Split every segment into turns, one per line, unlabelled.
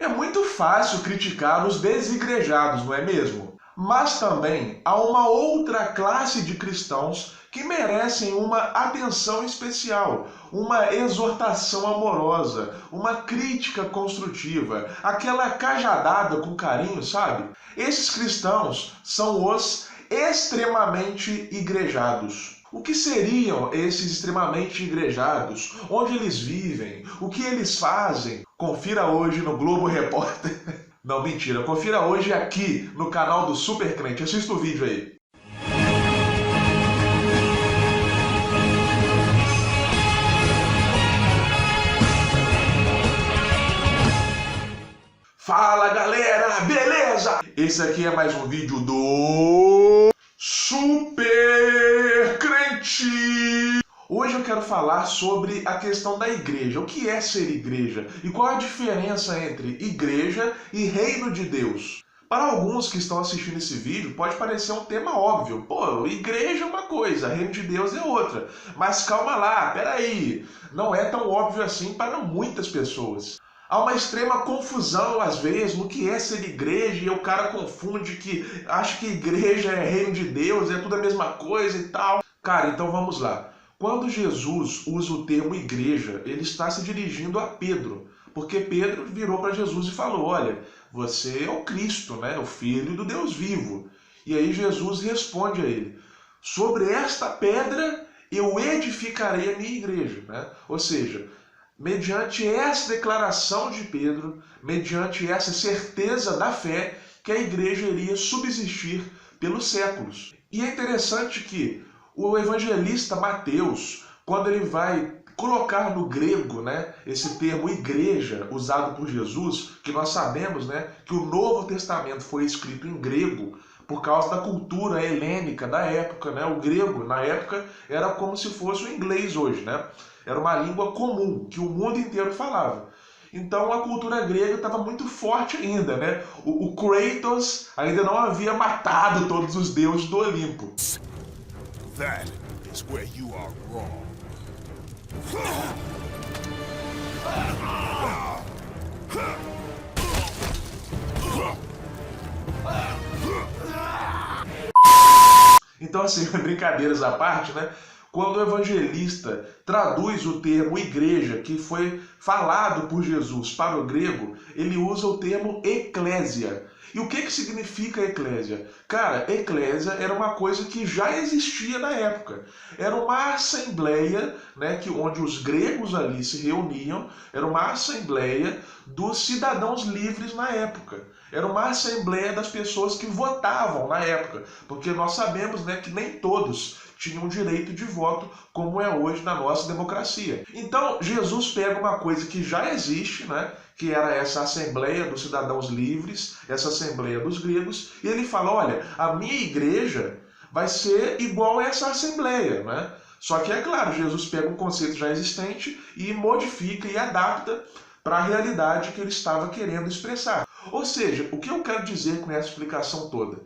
É muito fácil criticar os desigrejados, não é mesmo? Mas também há uma outra classe de cristãos que merecem uma atenção especial, uma exortação amorosa, uma crítica construtiva, aquela cajadada com carinho, sabe? Esses cristãos são os extremamente igrejados. O que seriam esses extremamente igrejados? Onde eles vivem? O que eles fazem? Confira hoje no Globo Repórter. Não, mentira. Confira hoje aqui no canal do Super Crente. Assista o vídeo aí. Fala, galera! Beleza? Esse aqui é mais um vídeo do Super Crente. Hoje eu quero falar sobre a questão da igreja. O que é ser igreja? E qual a diferença entre igreja e reino de Deus? Para alguns que estão assistindo esse vídeo, pode parecer um tema óbvio. Pô, igreja é uma coisa, reino de Deus é outra. Mas calma lá, peraí. Não é tão óbvio assim para muitas pessoas. Há uma extrema confusão, às vezes, no que é ser igreja, e o cara confunde que acha que igreja é reino de Deus, é tudo a mesma coisa e tal. Cara, então vamos lá. Quando Jesus usa o termo igreja, ele está se dirigindo a Pedro, porque Pedro virou para Jesus e falou, olha, você é o Cristo, né? O Filho do Deus vivo. E aí Jesus responde a ele, sobre esta pedra eu edificarei a minha igreja, né? Ou seja, mediante essa declaração de Pedro, mediante essa certeza da fé, que a igreja iria subsistir pelos séculos. E é interessante que o evangelista Mateus, quando ele vai colocar no grego, né, esse termo igreja usado por Jesus, que nós sabemos, né, que o Novo Testamento foi escrito em grego por causa da cultura helênica da época, né? O grego, na época, era como se fosse o inglês hoje, né? Era uma língua comum, que o mundo inteiro falava. Então a cultura grega estava muito forte ainda, né? O Kratos ainda não havia matado todos os deuses do Olimpo.
That is where you are wrong.
Então, assim, brincadeiras à parte, né? Quando o evangelista traduz o termo igreja, que foi falado por Jesus para o grego, ele usa o termo eclésia. E o que significa eclésia? Cara, eclésia era uma coisa que já existia na época. Era uma assembleia, né, onde os gregos ali se reuniam, era uma assembleia dos cidadãos livres na época. Era uma assembleia das pessoas que votavam na época, porque nós sabemos, né, que nem todos tinham direito de voto, como é hoje na nossa democracia. Então, Jesus pega uma coisa que já existe, né, que era essa assembleia dos cidadãos livres, essa assembleia dos gregos, e ele fala, olha, a minha igreja vai ser igual a essa assembleia, né? Só que, é claro, Jesus pega um conceito já existente e modifica e adapta para a realidade que ele estava querendo expressar. Ou seja, o que eu quero dizer com essa explicação toda?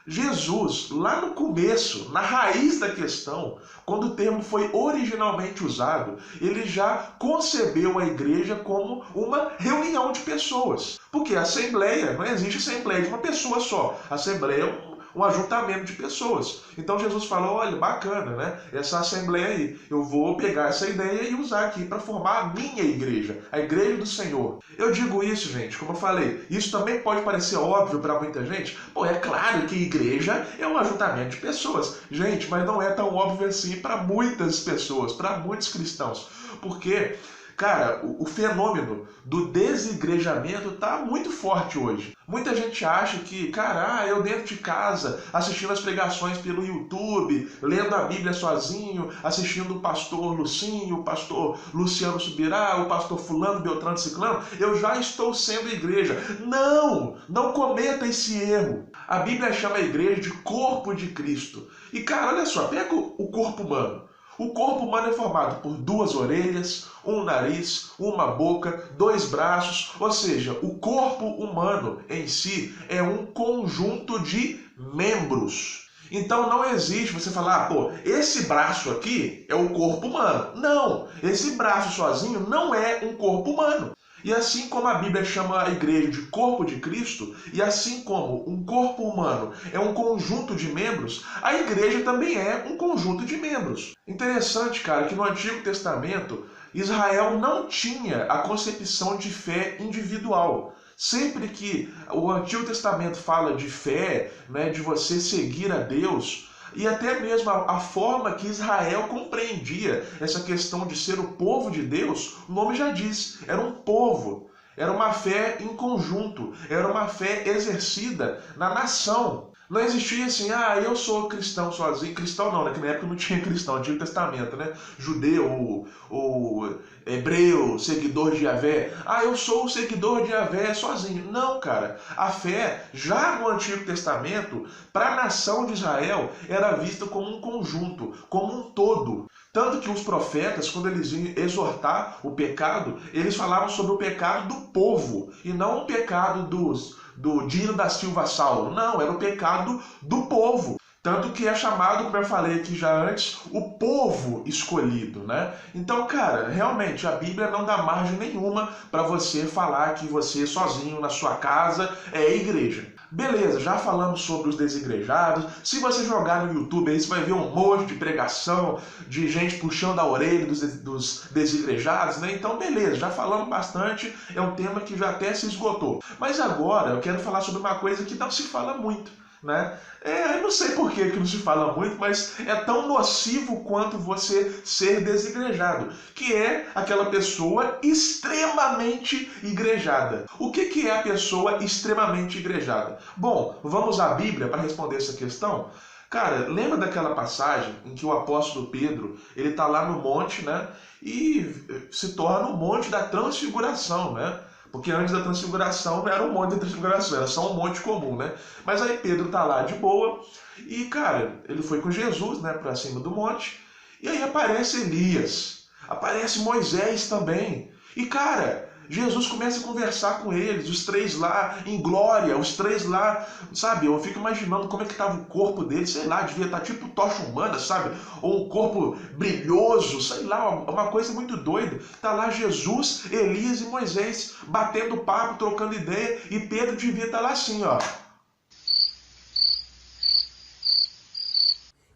Jesus, lá no começo, na raiz da questão, quando o termo foi originalmente usado, ele já concebeu a igreja como uma reunião de pessoas. Porque a assembleia, não existe assembleia de uma pessoa só. A assembleia é um ajuntamento de pessoas. Então Jesus falou, olha, bacana, né? Essa assembleia aí, eu vou pegar essa ideia e usar aqui para formar a minha igreja, a igreja do Senhor. Eu digo isso, gente, como eu falei, isso também pode parecer óbvio para muita gente. Pô, é claro que igreja é um ajuntamento de pessoas. Gente, mas não é tão óbvio assim para muitas pessoas, para muitos cristãos. Porque, cara, o fenômeno do desigrejamento está muito forte hoje. Muita gente acha que, cara, eu dentro de casa, assistindo as pregações pelo YouTube, lendo a Bíblia sozinho, assistindo o pastor Lucinho, o pastor Luciano Subirá, o pastor fulano, beltrano, ciclano, eu já estou sendo igreja. Não! Não cometa esse erro. A Bíblia chama a igreja de corpo de Cristo. E, cara, olha só, pega o corpo humano. O corpo humano é formado por 2 orelhas, um nariz, uma boca, 2 braços, ou seja, o corpo humano em si é um conjunto de membros. Então não existe você falar, pô, esse braço aqui é o corpo humano. Não, esse braço sozinho não é um corpo humano. E assim como a Bíblia chama a igreja de corpo de Cristo, e assim como um corpo humano é um conjunto de membros, a igreja também é um conjunto de membros. Interessante, cara, que no Antigo Testamento, Israel não tinha a concepção de fé individual. Sempre que o Antigo Testamento fala de fé, né, de você seguir a Deus, e até mesmo a forma que Israel compreendia essa questão de ser o povo de Deus, o nome já diz, era um povo, era uma fé em conjunto, era uma fé exercida na nação. Não existia assim, eu sou cristão sozinho. Cristão não, né? Que na época não tinha cristão, Antigo Testamento, né? Judeu, ou hebreu, seguidor de Yahvé. Eu sou o seguidor de Yahvé sozinho. Não, cara. A fé, já no Antigo Testamento, para a nação de Israel, era vista como um conjunto, como um todo. Tanto que os profetas, quando eles iam exortar o pecado, eles falavam sobre o pecado do povo, e não o pecado do Dino da Silva Saulo. Não, era o pecado do povo. Tanto que é chamado, como eu falei aqui já antes, o povo escolhido, né? Então, cara, realmente a Bíblia não dá margem nenhuma para você falar que você sozinho na sua casa é igreja. Beleza, já falamos sobre os desigrejados. Se você jogar no YouTube aí, você vai ver um monte de pregação, de gente puxando a orelha dos desigrejados, né? Então, beleza, já falamos bastante, é um tema que já até se esgotou. Mas agora eu quero falar sobre uma coisa que não se fala muito, né? Eu não sei por que não se fala muito, mas é tão nocivo quanto você ser desigrejado, que é aquela pessoa extremamente igrejada. O que é a pessoa extremamente igrejada? Bom, vamos à Bíblia para responder essa questão? Cara, lembra daquela passagem em que o apóstolo Pedro, ele está lá no monte, né? E se torna o monte da transfiguração, né? Porque antes da transfiguração não era um monte de transfiguração, era só um monte comum, né? Mas aí Pedro tá lá de boa e, cara, ele foi com Jesus, né, pra cima do monte. E aí aparece Elias, aparece Moisés também. E, cara, Jesus começa a conversar com eles, os três lá em glória, os três lá, sabe? Eu fico imaginando como é que estava o corpo deles, sei lá, devia estar tipo tocha humana, sabe? Ou um corpo brilhoso, sei lá, uma coisa muito doida. Tá lá Jesus, Elias e Moisés batendo papo, trocando ideia, e Pedro devia estar lá assim, ó.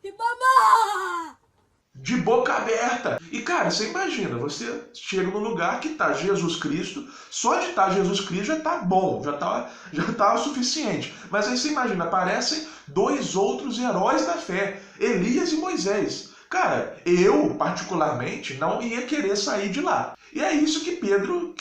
E babá!
De boca aberta. E, cara, você imagina, você chega num lugar que tá Jesus Cristo, só de estar Jesus Cristo já tá bom, já tá o suficiente. Mas aí você imagina, aparecem dois outros heróis da fé, Elias e Moisés. Cara, eu, particularmente, não ia querer sair de lá. E é isso que Pedro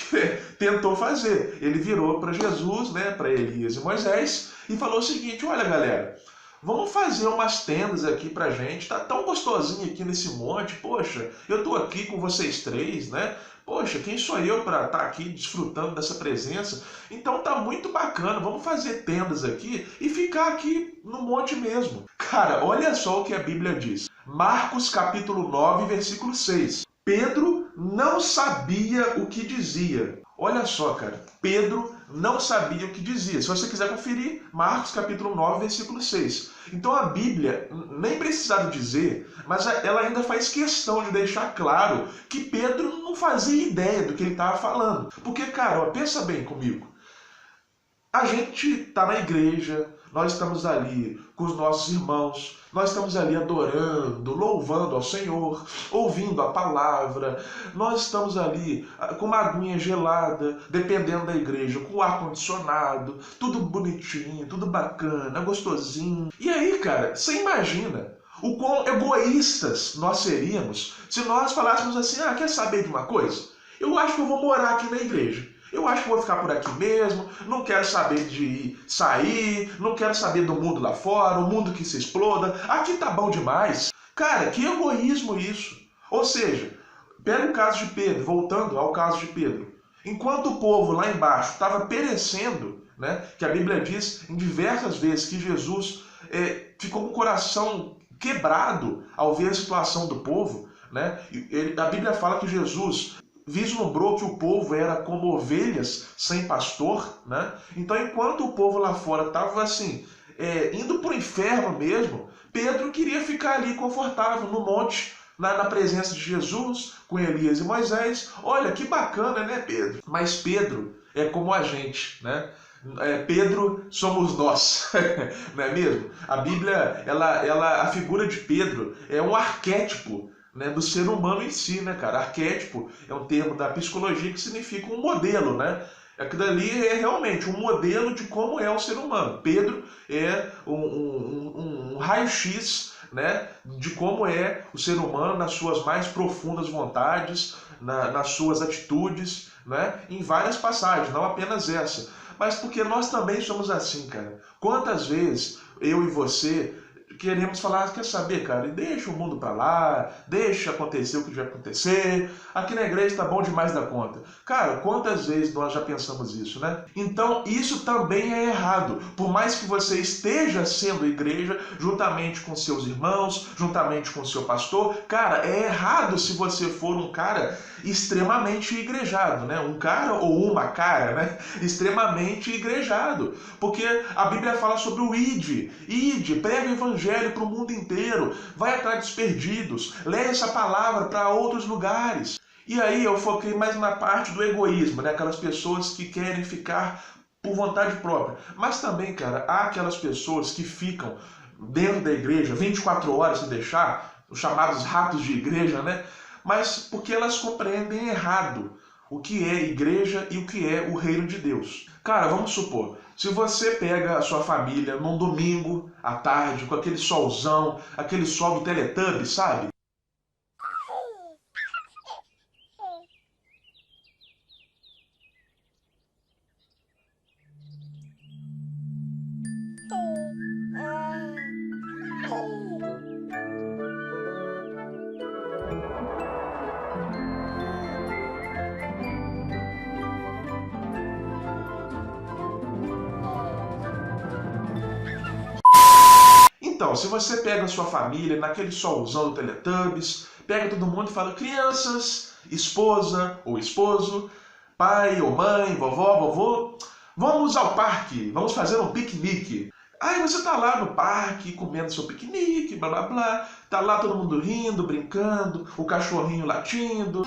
tentou fazer. Ele virou para Jesus, né, para Elias e Moisés, e falou o seguinte: olha, galera, vamos fazer umas tendas aqui pra gente, tá tão gostosinho aqui nesse monte, poxa, eu tô aqui com vocês três, né? Poxa, quem sou eu para estar aqui desfrutando dessa presença? Então tá muito bacana, vamos fazer tendas aqui e ficar aqui no monte mesmo. Cara, olha só o que a Bíblia diz. Marcos capítulo 9, versículo 6. Pedro não sabia o que dizia. Olha só, cara, Pedro não sabia o que dizia. Se você quiser conferir, Marcos capítulo 9, versículo 6. Então a Bíblia nem precisava dizer, mas ela ainda faz questão de deixar claro que Pedro não fazia ideia do que ele estava falando. Porque, cara, ó, pensa bem comigo. A gente está na igreja, nós estamos ali com os nossos irmãos, nós estamos ali adorando, louvando ao Senhor, ouvindo a palavra, nós estamos ali com uma aguinha gelada, dependendo da igreja, com ar-condicionado, tudo bonitinho, tudo bacana, gostosinho. E aí, cara, você imagina o quão egoístas nós seríamos se nós falássemos assim: quer saber de uma coisa? Eu acho que eu vou morar aqui na igreja. Eu acho que vou ficar por aqui mesmo, não quero saber de sair, não quero saber do mundo lá fora, o mundo que se exploda, aqui tá bom demais. Cara, que egoísmo isso. Ou seja, pega o caso de Pedro, voltando ao caso de Pedro. Enquanto o povo lá embaixo estava perecendo, né, que a Bíblia diz em diversas vezes que Jesus ficou com o coração quebrado ao ver a situação do povo, né? A Bíblia fala que Jesus vislumbrou que o povo era como ovelhas sem pastor, né? Então, enquanto o povo lá fora estava assim, indo para o inferno mesmo, Pedro queria ficar ali confortável no monte, na presença de Jesus, com Elias e Moisés. Olha, que bacana, né, Pedro? Mas Pedro é como a gente, né? Pedro somos nós, não é mesmo? A Bíblia, a figura de Pedro é um arquétipo, né, do ser humano em si, né, cara? Arquétipo é um termo da psicologia que significa um modelo, né? Aquilo ali é realmente um modelo de como é o ser humano. Pedro é um raio-x, né, de como é o ser humano nas suas mais profundas vontades, nas suas atitudes, né, em várias passagens, não apenas essa. Mas porque nós também somos assim, cara. Quantas vezes eu e você queremos falar, quer saber, cara, deixa o mundo pra lá, deixa acontecer o que vai acontecer, aqui na igreja tá bom demais da conta. Cara, quantas vezes nós já pensamos isso, né? Então, isso também é errado. Por mais que você esteja sendo igreja, juntamente com seus irmãos, juntamente com seu pastor, cara, é errado se você for um cara extremamente igrejado, né? Um cara ou uma cara, né? Extremamente igrejado. Porque a Bíblia fala sobre o ide, prega o evangelho para o mundo inteiro, vai atrás dos perdidos, leve essa palavra para outros lugares. E aí eu foquei mais na parte do egoísmo, né? Aquelas pessoas que querem ficar por vontade própria. Mas também, cara, há aquelas pessoas que ficam dentro da igreja 24 horas se deixar, os chamados ratos de igreja, né? Mas porque elas compreendem errado o que é igreja e o que é o reino de Deus. Cara, vamos supor, se você pega a sua família num domingo à tarde, com aquele solzão, aquele sol do Teletubbies, sabe? Então, se você pega a sua família naquele solzão do Teletubbies, pega todo mundo e fala, crianças, esposa ou esposo, pai ou mãe, vovó, vovô, vamos ao parque, vamos fazer um piquenique. Aí você tá lá no parque, comendo seu piquenique, blá blá blá, tá lá todo mundo rindo, brincando, o cachorrinho latindo.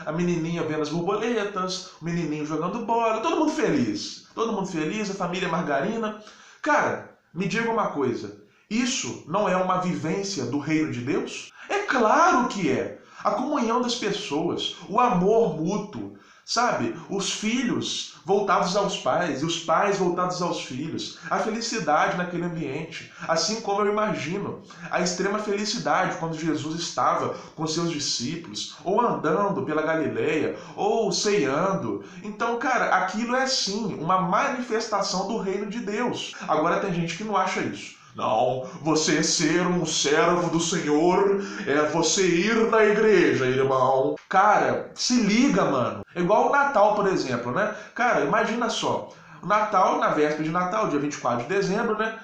A menininha vendo as borboletas, o menininho jogando bola, todo mundo feliz, a família margarina. Cara, me diga uma coisa, isso não é uma vivência do reino de Deus? É claro que é! A comunhão das pessoas, o amor mútuo, sabe? Os filhos voltados aos pais e os pais voltados aos filhos, a felicidade naquele ambiente, assim como eu imagino a extrema felicidade quando Jesus estava com seus discípulos, ou andando pela Galileia, ou ceando. Então, cara, aquilo é sim uma manifestação do reino de Deus. Agora tem gente que não acha isso. Não, você ser um servo do Senhor é você ir na igreja, irmão. Cara, se liga, mano. É igual o Natal, por exemplo, né? Cara, imagina só. O Natal, na véspera de Natal, dia 24 de dezembro, né?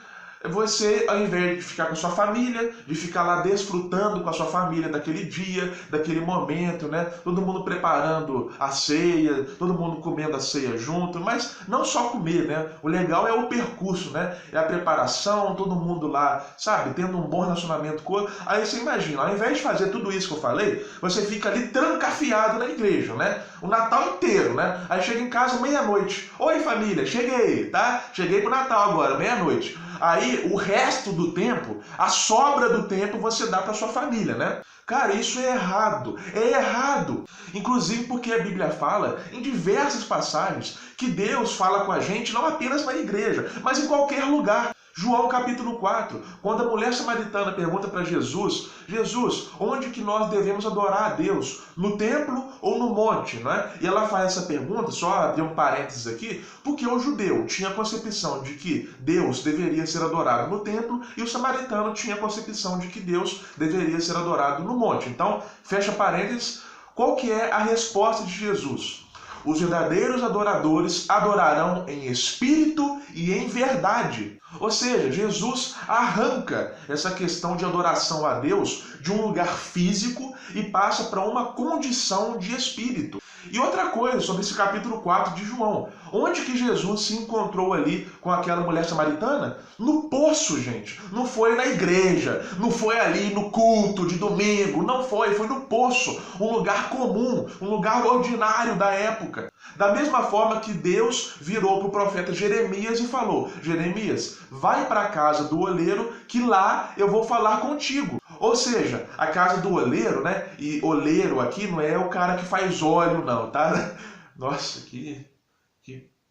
Você, ao invés de ficar com a sua família, de ficar lá desfrutando com a sua família daquele dia, daquele momento, né? Todo mundo preparando a ceia, todo mundo comendo a ceia junto, mas não só comer, né? O legal é o percurso, né? É a preparação, todo mundo lá, sabe? Tendo um bom relacionamento com o outro. Aí você imagina, ao invés de fazer tudo isso que eu falei, você fica ali trancafiado na igreja, né? O Natal inteiro, né? Aí chega em casa meia-noite. Oi, família, cheguei, tá? Cheguei pro Natal agora, meia-noite. Aí o resto do tempo, a sobra do tempo você dá para sua família, né? Cara, isso é errado. É errado. Inclusive porque a Bíblia fala em diversas passagens que Deus fala com a gente não apenas na igreja, mas em qualquer lugar. João capítulo 4, quando a mulher samaritana pergunta para Jesus, Jesus, onde que nós devemos adorar a Deus? No templo ou no monte? Né? E ela faz essa pergunta, só abrir um parênteses aqui, porque o judeu tinha a concepção de que Deus deveria ser adorado no templo e o samaritano tinha a concepção de que Deus deveria ser adorado no monte. Então, fecha parênteses, qual que é a resposta de Jesus? Os verdadeiros adoradores adorarão em espírito e em verdade. Ou seja, Jesus arranca essa questão de adoração a Deus de um lugar físico e passa para uma condição de espírito. E outra coisa sobre esse capítulo 4 de João. Onde que Jesus se encontrou ali com aquela mulher samaritana? No poço, gente. Não foi na igreja, não foi ali no culto de domingo, não foi, foi no poço. Um lugar comum, um lugar ordinário da época. Da mesma forma que Deus virou para o profeta Jeremias e falou: Jeremias, vai para a casa do oleiro que lá eu vou falar contigo. Ou seja, a casa do oleiro, né? E oleiro aqui não é o cara que faz óleo, não, tá? Nossa, que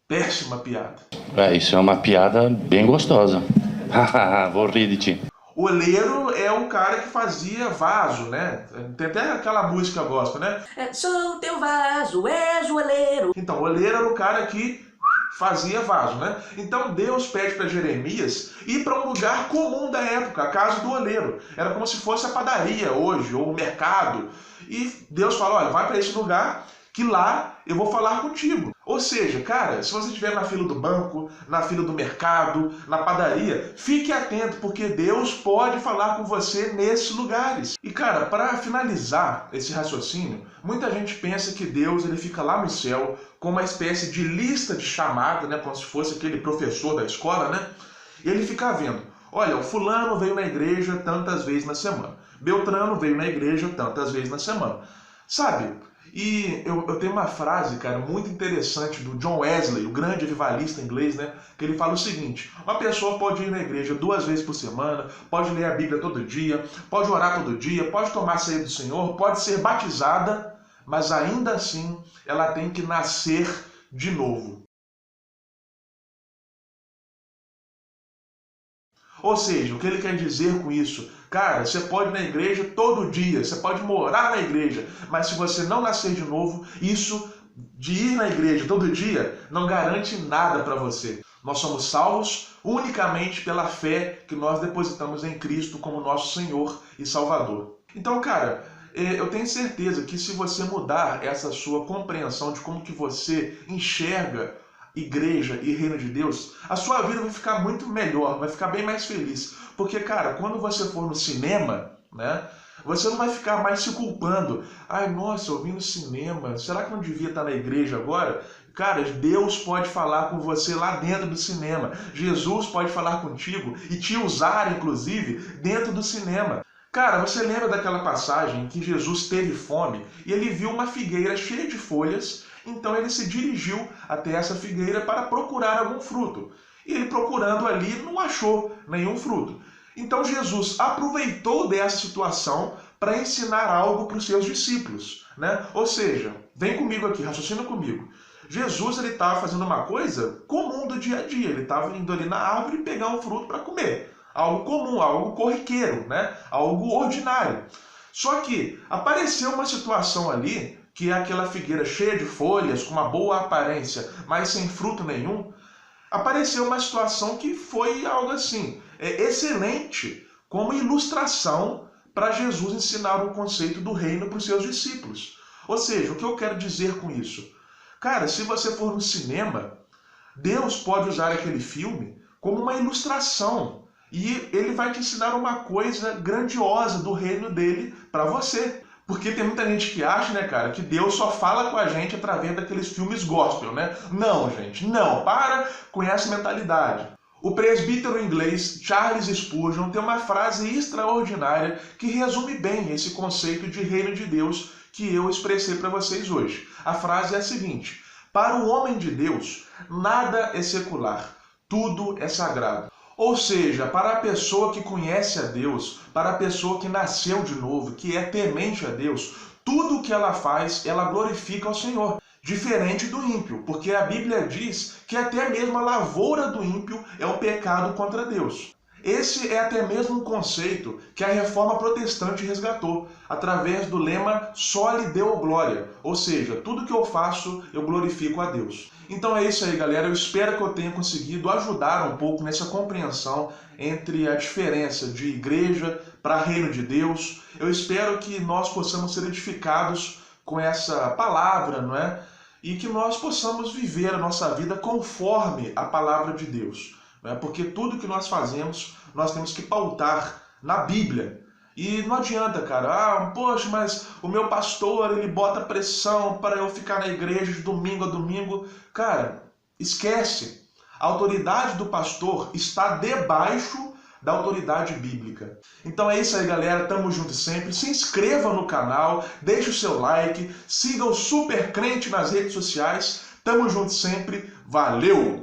péssima piada.
Isso é uma piada bem gostosa. Vou rir de ti.
Oleiro é o cara que fazia vaso, né? Tem até aquela música gospel, né?
Sou teu vaso, és o oleiro.
Então, o oleiro era o cara que fazia vaso, né? Então Deus pede para Jeremias ir para um lugar comum da época, a casa do oleiro. Era como se fosse a padaria hoje, ou o mercado. E Deus fala: olha, vai para esse lugar que lá eu vou falar contigo. Ou seja, cara, se você estiver na fila do banco, na fila do mercado, na padaria, fique atento, porque Deus pode falar com você nesses lugares. E cara, para finalizar esse raciocínio, muita gente pensa que Deus ele fica lá no céu com uma espécie de lista de chamada, né, como se fosse aquele professor da escola, né? E ele fica vendo: olha, o fulano veio na igreja tantas vezes na semana. Beltrano veio na igreja tantas vezes na semana. Sabe? E eu tenho uma frase, cara, muito interessante do John Wesley, o grande avivalista inglês, né? Que ele fala o seguinte: uma pessoa pode ir na igreja 2 vezes por semana, pode ler a Bíblia todo dia, pode orar todo dia, pode tomar ceia do Senhor, pode ser batizada, mas ainda assim ela tem que nascer de novo. Ou seja, o que ele quer dizer com isso? Cara, você pode ir na igreja todo dia, você pode morar na igreja, mas se você não nascer de novo, isso de ir na igreja todo dia não garante nada para você. Nós somos salvos unicamente pela fé que nós depositamos em Cristo como nosso Senhor e Salvador. Então, cara, eu tenho certeza que se você mudar essa sua compreensão de como que você enxerga igreja e reino de Deus, a sua vida vai ficar muito melhor, vai ficar bem mais feliz. Porque, cara, quando você for no cinema, né, você não vai ficar mais se culpando. Ai, nossa, eu vim no cinema, será que eu não devia estar na igreja agora? Cara, Deus pode falar com você lá dentro do cinema. Jesus pode falar contigo e te usar, inclusive, dentro do cinema. Cara, você lembra daquela passagem em que Jesus teve fome e ele viu uma figueira cheia de folhas, então ele se dirigiu até essa figueira para procurar algum fruto. E ele procurando ali não achou nenhum fruto. Então Jesus aproveitou dessa situação para ensinar algo para os seus discípulos, né? Ou seja, vem comigo aqui, raciocina comigo. Jesus ele estava fazendo uma coisa comum do dia a dia, ele estava indo ali na árvore pegar um fruto para comer. Algo comum, algo corriqueiro, né? Algo ordinário. Só que apareceu uma situação ali, que é aquela figueira cheia de folhas, com uma boa aparência, mas sem fruto nenhum. Apareceu uma situação que foi algo assim, excelente, como ilustração para Jesus ensinar o conceito do reino para os seus discípulos. Ou seja, o que eu quero dizer com isso? Cara, se você for no cinema, Deus pode usar aquele filme como uma ilustração. E ele vai te ensinar uma coisa grandiosa do reino dele para você. Porque tem muita gente que acha, né, cara, que Deus só fala com a gente através daqueles filmes gospel, né? Não, gente, não. Para com essa mentalidade. O presbítero inglês Charles Spurgeon tem uma frase extraordinária que resume bem esse conceito de reino de Deus que eu expressei para vocês hoje. A frase é a seguinte: para o homem de Deus, nada é secular, tudo é sagrado. Ou seja, para a pessoa que conhece a Deus, para a pessoa que nasceu de novo, que é temente a Deus, tudo o que ela faz, ela glorifica ao Senhor. Diferente do ímpio, porque a Bíblia diz que até mesmo a lavoura do ímpio é um pecado contra Deus. Esse é até mesmo um conceito que a Reforma Protestante resgatou, através do lema Soli Deo Gloria, ou seja, tudo que eu faço, eu glorifico a Deus. Então é isso aí, galera. Eu espero que eu tenha conseguido ajudar um pouco nessa compreensão entre a diferença de igreja para reino de Deus. Eu espero que nós possamos ser edificados com essa palavra, não é? e que nós possamos viver a nossa vida conforme a palavra de Deus, né? Porque tudo que nós fazemos, nós temos que pautar na Bíblia. E não adianta, cara, poxa, mas o meu pastor, ele bota pressão para eu ficar na igreja de domingo a domingo. Cara, esquece. A autoridade do pastor está debaixo da autoridade bíblica. Então é isso aí, galera. Tamo junto sempre. Se inscreva no canal, deixe o seu like, siga o Super Crente nas redes sociais. Tamo junto sempre. Valeu!